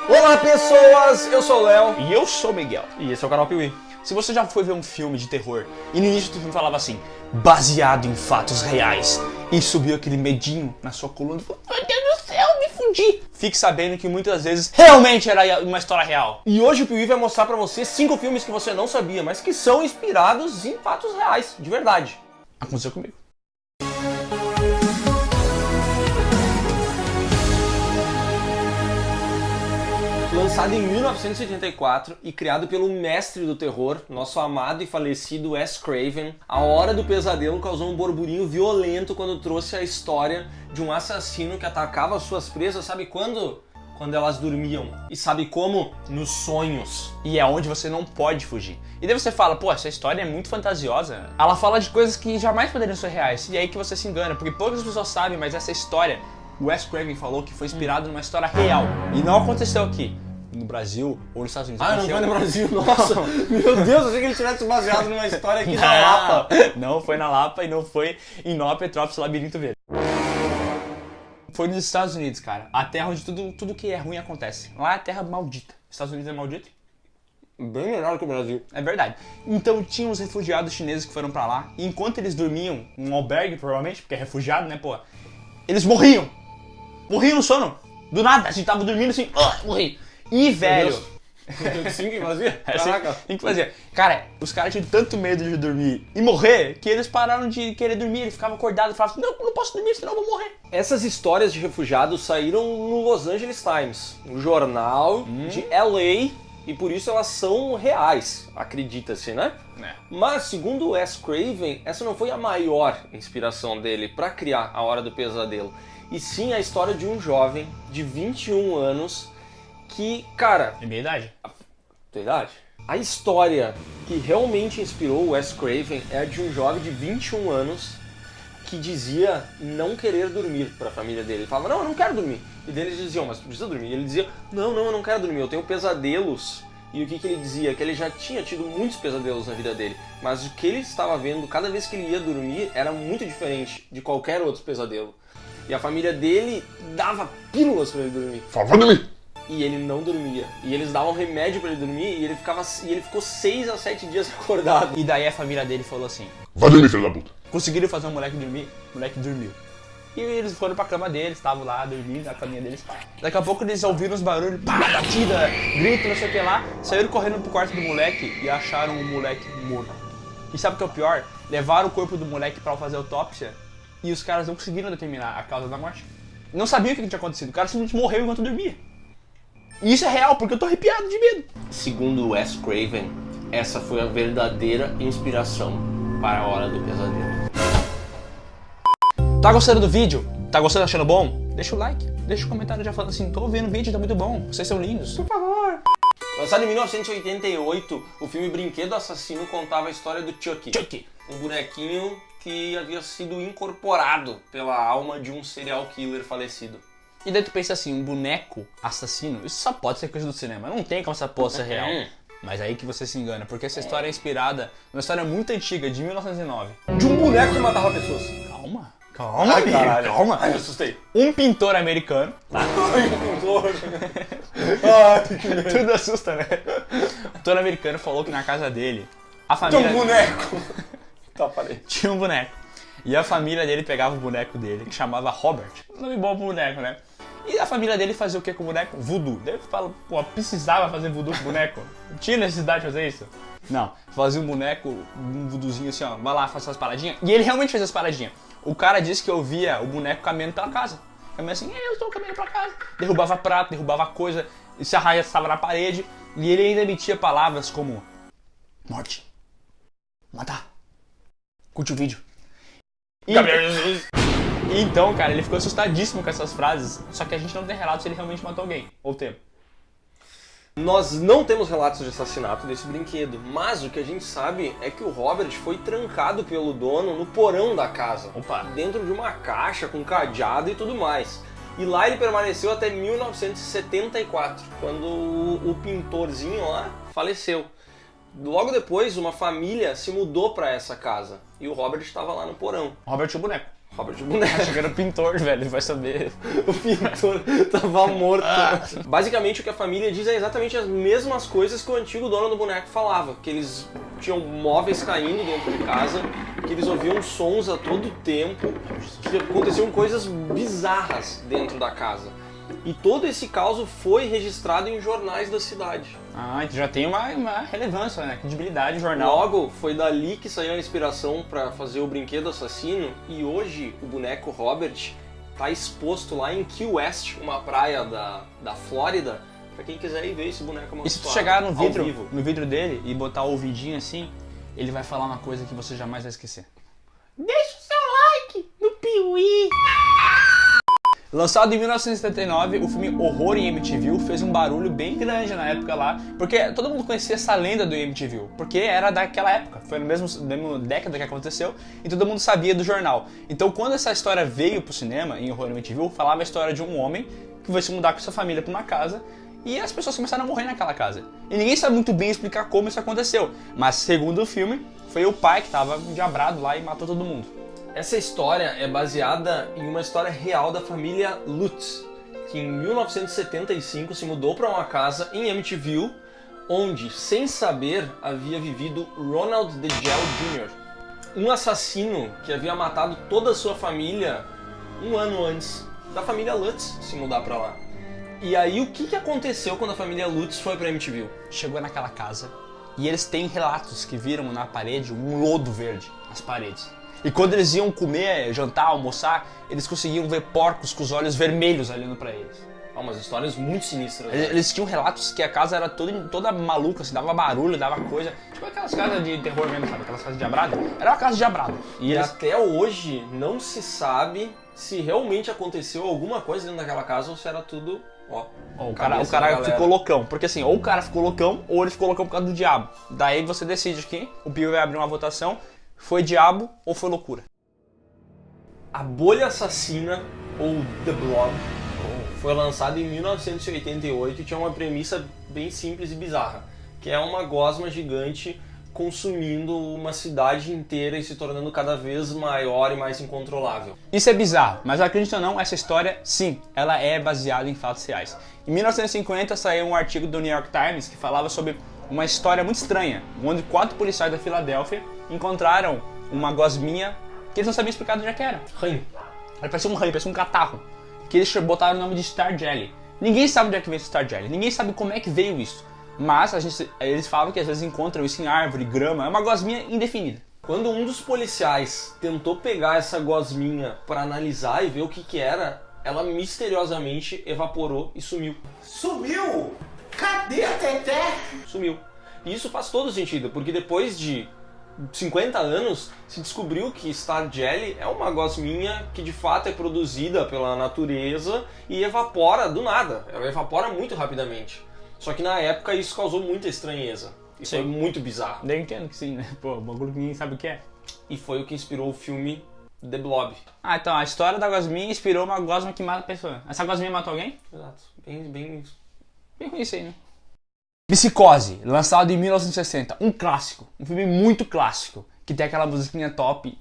Olá pessoas, eu sou o Léo. E eu sou o Miguel. E esse é o canal Piuí. Se você já foi ver um filme de terror e no início do filme falava assim, baseado em fatos reais, e subiu aquele medinho na sua coluna e falou, meu Deus do céu, me fundi. Fique sabendo que muitas vezes realmente era uma história real. E hoje o Piuí vai mostrar pra você 5 filmes que você não sabia, mas que são inspirados em fatos reais, de verdade. Aconteceu comigo. Lançado em 1984 e criado pelo mestre do terror, nosso amado e falecido Wes Craven, A Hora do Pesadelo causou um burburinho violento quando trouxe a história de um assassino que atacava suas presas, sabe quando? Quando elas dormiam. E sabe como? Nos sonhos. E é onde você não pode fugir. E daí você fala, pô, essa história é muito fantasiosa. Ela fala de coisas que jamais poderiam ser reais. E é aí que você se engana, porque poucas pessoas sabem, mas essa história, o Wes Craven falou que foi inspirado numa história real. E não aconteceu aqui. No Brasil ou nos Estados Unidos. Ah, não foi no Brasil, nossa! Meu Deus, eu achei que ele tivesse baseado numa história aqui na Lapa. Não foi na Lapa e não foi em Nova Petrópolis, Labirinto Verde. Foi nos Estados Unidos, cara. A terra onde tudo que é ruim acontece. Lá é a terra maldita. Estados Unidos é maldito? Bem melhor que o Brasil. É verdade. Então tinha uns refugiados chineses que foram pra lá. E enquanto eles dormiam, num albergue provavelmente, porque é refugiado, né, pô. Eles morriam. Morriam no sono. Do nada, assim, tava dormindo assim, morri. E, velho... Sim que fazia? Caraca. Sim que fazia. Cara, os caras tinham tanto medo de dormir e morrer que eles pararam de querer dormir. Eles ficavam acordados e falavam assim, não posso dormir, senão eu vou morrer. Essas histórias de refugiados saíram no Los Angeles Times, um jornal de LA, e por isso elas são reais, acredita-se, né? É. Mas, segundo Wes Craven, essa não foi a maior inspiração dele para criar A Hora do Pesadelo, e sim a história de um jovem de 21 anos que, cara... É minha idade. Tua idade? A história que realmente inspirou o Wes Craven é a de um jovem de 21 anos que dizia não querer dormir para a família dele. Ele falava, não, eu não quero dormir. E daí eles diziam, mas tu precisa dormir. E ele dizia, não, eu não quero dormir, eu tenho pesadelos. E o que ele dizia? Que ele já tinha tido muitos pesadelos na vida dele, mas o que ele estava vendo cada vez que ele ia dormir era muito diferente de qualquer outro pesadelo. E a família dele dava pílulas para ele dormir. Vai dormir! E ele não dormia. E eles davam remédio pra ele dormir e ele ficou 6 a 7 dias acordado. E daí a família dele falou assim, Vai dormir, filho da puta. conseguiram fazer o moleque dormir, o moleque dormiu. E eles foram pra cama deles, estavam lá dormindo na caminha deles. Daqui a pouco eles ouviram os barulhos, pá, batida, grito, não sei o que lá. Saíram correndo pro quarto do moleque e acharam o moleque morto. E sabe o que é o pior? Levaram o corpo do moleque pra fazer autópsia e os caras não conseguiram determinar a causa da morte. Não sabiam o que tinha acontecido, o cara simplesmente morreu enquanto dormia. E isso é real, porque eu tô arrepiado de medo. Segundo Wes Craven, essa foi a verdadeira inspiração para A Hora do Pesadelo. Tá gostando do vídeo? Tá gostando, achando bom? Deixa o like, deixa o comentário já falando assim, tô vendo o vídeo, tá muito bom, vocês são lindos. Por favor. Lançado em 1988, o filme Brinquedo Assassino contava a história do Chucky. Chucky. Um bonequinho que havia sido incorporado pela alma de um serial killer falecido. E daí tu pensa assim, um boneco assassino, isso só pode ser coisa do cinema, não tem como essa porra ser real. Mas aí que você se engana, porque essa história é inspirada numa história muito antiga, de 1909. De um boneco que matava pessoas. Calma, Ai, amigo, caralho. calma. Ai, me assustei. Um pintor americano, Ai, pintor. Ai, que medo. tudo assusta, né? Um pintor americano falou que na casa dele, a Tem família... um boneco. Tá, parei. Tinha um boneco. E a família dele pegava o boneco dele, que chamava Robert. Nome bom pro boneco, né? E a família dele fazia o que com o boneco? Voodoo. Daí eu falo, pô, precisava fazer voodoo com o boneco? Tinha necessidade de fazer isso? Não. Fazia um boneco, um voodoozinho assim, ó, vai lá, faz essas paradinhas. E ele realmente fez as paradinhas. O cara disse que eu via o boneco caminhando pela casa. Caminhando assim, eu estou caminhando pra casa. Derrubava prato, derrubava coisa, e se arrastava na parede. E ele ainda emitia palavras como morte, matar, curte o vídeo. E então, cara, ele ficou assustadíssimo com essas frases, só que a gente não tem relato se ele realmente matou alguém, ou tem. Nós não temos relatos de assassinato desse brinquedo, mas o que a gente sabe é que o Robert foi trancado pelo dono no porão da casa. Opa. Dentro de uma caixa com cadeado e tudo mais. E lá ele permaneceu até 1974, quando o pintorzinho lá faleceu. Logo depois, uma família se mudou para essa casa e o Robert estava lá no porão. Robert o boneco. Robert o boneco. Achei que era o pintor, velho, vai saber. O pintor tava morto. Basicamente o que a família diz é exatamente as mesmas coisas que o antigo dono do boneco falava. Que eles tinham móveis caindo dentro de casa, que eles ouviam sons a todo tempo, que aconteciam coisas bizarras dentro da casa. E todo esse caso foi registrado em jornais da cidade. Ah, então já tem uma relevância, né? Credibilidade, jornal. Logo, foi dali que saiu a inspiração para fazer o brinquedo assassino, e hoje o boneco Robert está exposto lá em Key West, uma praia da Flórida, para quem quiser ir ver esse boneco amaldiçoado. E se tu chegar no ao vivo. vidro dele e botar o ouvidinho assim, ele vai falar uma coisa que você jamais vai esquecer. Deixa o seu like no Piuí! Lançado em 1979, o filme Horror em Amityville fez um barulho bem grande na época lá, porque todo mundo conhecia essa lenda do Amityville, porque era daquela época, foi na mesma década que aconteceu, e todo mundo sabia do jornal. Então quando essa história veio pro cinema, em Horror em Amityville, falava a história de um homem que vai se mudar com sua família pra uma casa, e as pessoas começaram a morrer naquela casa. E ninguém sabe muito bem explicar como isso aconteceu, mas segundo o filme, foi o pai que tava endiabrado lá e matou todo mundo. Essa história é baseada em uma história real da família Lutz, que em 1975 se mudou para uma casa em Amityville, onde, sem saber, havia vivido Ronald DeGel Jr., um assassino que havia matado toda a sua família um ano antes da família Lutz se mudar para lá. E aí, o que aconteceu quando a família Lutz foi para Amityville? Chegou naquela casa e eles têm relatos que viram na parede um lodo verde nas paredes. E quando eles iam comer, jantar, almoçar, eles conseguiam ver porcos com os olhos vermelhos olhando pra eles. Umas histórias muito sinistras. Eles tinham relatos que a casa era toda maluca, assim, dava barulho, dava coisa. Tipo aquelas casas de terror mesmo, sabe? Aquelas casas de diabrado. Era uma casa de diabrado. E até hoje não se sabe se realmente aconteceu alguma coisa dentro daquela casa ou se era tudo... O cara ficou loucão. Porque assim, ou o cara ficou loucão, ou ele ficou loucão por causa do diabo. Daí você decide aqui, o Pio vai abrir uma votação. Foi diabo ou foi loucura? A Bolha Assassina, ou The Blob, foi lançado em 1988 e tinha uma premissa bem simples e bizarra, que é uma gosma gigante consumindo uma cidade inteira e se tornando cada vez maior e mais incontrolável. Isso é bizarro, mas acredita ou não, essa história, sim, ela é baseada em fatos reais. Em 1950 saiu um artigo do New York Times que falava sobre uma história muito estranha, onde 4 policiais da Filadélfia encontraram uma gosminha que eles não sabiam explicar de onde é que era. Rain. Ela parecia um raio, parecia um catarro, que eles botaram o nome de Star Jelly. Ninguém sabe de onde é que veio esse Star Jelly, ninguém sabe como é que veio isso. Mas eles falam que às vezes encontram isso em árvore, grama, é uma gosminha indefinida. Quando um dos policiais tentou pegar essa gosminha para analisar e ver o que era, ela misteriosamente evaporou e sumiu. Sumiu? Cadê a Teté? Sumiu. E isso faz todo sentido, porque depois de 50 anos se descobriu que Star Jelly é uma gosminha que de fato é produzida pela natureza e evapora do nada. Ela evapora muito rapidamente. Só que na época isso causou muita estranheza. Isso foi muito bizarro. Eu entendo que sim, né? Pô, um bagulho que ninguém sabe o que é. E foi o que inspirou o filme The Blob. Ah, então a história da gosminha inspirou uma gosma que mata a pessoa. Essa gosminha matou alguém? Exato. Bem ruim isso aí, né? Psicose, lançado em 1960. Um clássico. Um filme muito clássico. Que tem aquela musiquinha top.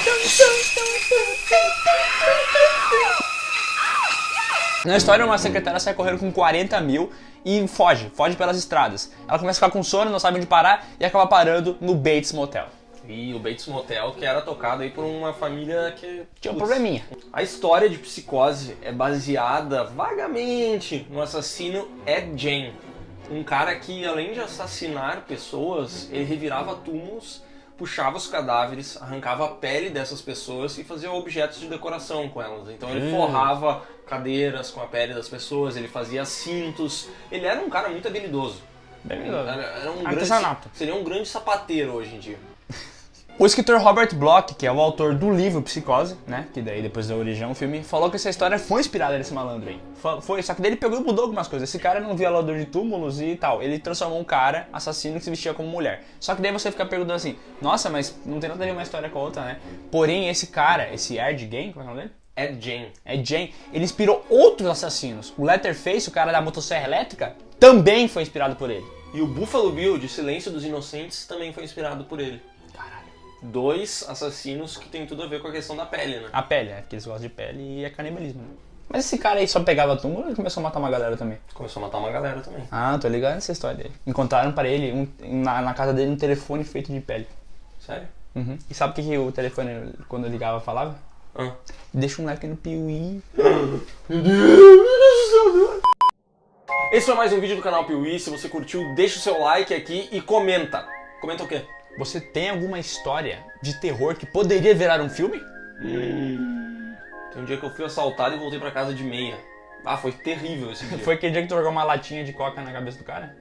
Na história, uma secretária sai correndo com 40 mil e foge pelas estradas. Ela começa a ficar com sono, não sabe onde parar e acaba parando no Bates Motel. E o Bates Motel, que era tocado aí por uma família que tinha um probleminha. A história de Psicose é baseada vagamente no assassino Ed Gein. Um cara que, além de assassinar pessoas, ele revirava túmulos, puxava os cadáveres, arrancava a pele dessas pessoas e fazia objetos de decoração com elas. Então ele forrava cadeiras com a pele das pessoas, ele fazia cintos. Ele era um cara muito habilidoso. Era um artesanato. Seria um grande sapateiro hoje em dia. O escritor Robert Bloch, que é o autor do livro Psicose, né, que daí depois da origem do filme, falou que essa história foi inspirada nesse malandro aí. Foi, só que daí ele pegou e mudou algumas coisas. Esse cara era um violador de túmulos e tal. Ele transformou um cara assassino que se vestia como mulher. Só que daí você fica perguntando assim, nossa, mas não tem nada a ver uma história com a outra, né? Porém, esse cara, esse Ed Gein, como é o nome dele? Ed Gein, ele inspirou outros assassinos. O Leatherface, o cara da motosserra elétrica, também foi inspirado por ele. E o Buffalo Bill, de Silêncio dos Inocentes, também foi inspirado por ele. 2 assassinos que tem tudo a ver com a questão da pele, né? A pele, é, porque eles gostam de pele e é canibalismo, né? Mas esse cara aí só pegava túmulo ou ele começou a matar uma galera também? Começou a matar uma galera também. Ah, tô ligado nessa história dele. Encontraram para ele, na casa dele, um telefone feito de pele. Sério? Uhum. E sabe o que o telefone, quando eu ligava, falava? Ah. Deixa um like no Piuí. Meu Deus! Esse foi mais um vídeo do canal Piuí. Se você curtiu, deixa o seu like aqui e comenta. Comenta o quê? Você tem alguma história de terror que poderia virar um filme? Tem um dia que eu fui assaltado e voltei pra casa de meia. Ah, foi terrível esse dia. Foi aquele dia que tu jogou uma latinha de coca na cabeça do cara?